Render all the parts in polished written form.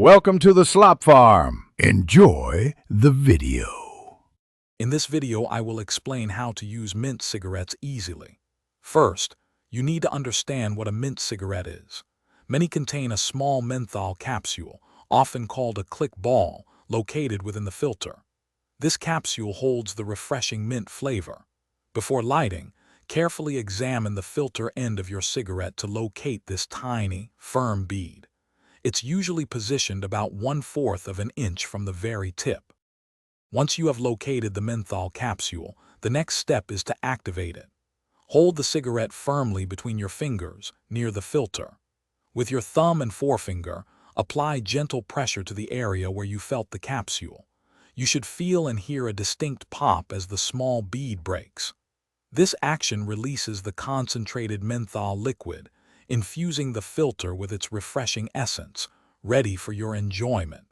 Welcome to the Slop Farm. Enjoy the video. In this video, I will explain how to use mint cigarettes easily. First, you need to understand what a mint cigarette is. Many contain a small menthol capsule, often called a click ball, located within the filter. This capsule holds the refreshing mint flavor. Before lighting, carefully examine the filter end of your cigarette to locate this tiny, firm bead. It's usually positioned about 1/4 of an inch from the very tip. Once you have located the menthol capsule, the next step is to activate it. Hold the cigarette firmly between your fingers, near the filter. With your thumb and forefinger, apply gentle pressure to the area where you felt the capsule. You should feel and hear a distinct pop as the small bead breaks. This action releases the concentrated menthol liquid, infusing the filter with its refreshing essence, ready for your enjoyment.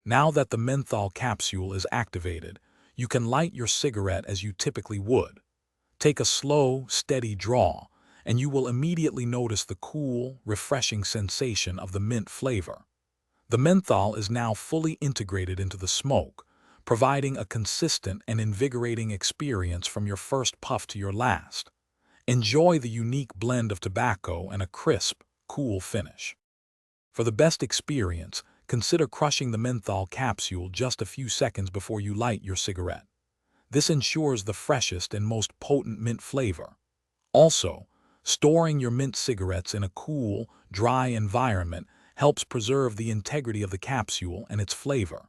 Now that the menthol capsule is activated, you can light your cigarette as you typically would. Take a slow, steady draw, and you will immediately notice the cool, refreshing sensation of the mint flavor. The menthol is now fully integrated into the smoke, providing a consistent and invigorating experience from your first puff to your last. Enjoy the unique blend of tobacco and a crisp, cool finish. For the best experience, consider crushing the menthol capsule just a few seconds before you light your cigarette. This ensures the freshest and most potent mint flavor. Also, storing your mint cigarettes in a cool, dry environment helps preserve the integrity of the capsule and its flavor.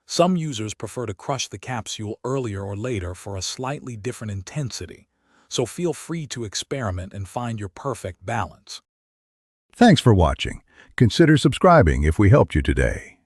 Some users prefer to crush the capsule earlier or later for a slightly different intensity, so feel free to experiment and find your perfect balance. Thanks for watching. Consider subscribing if we helped you today.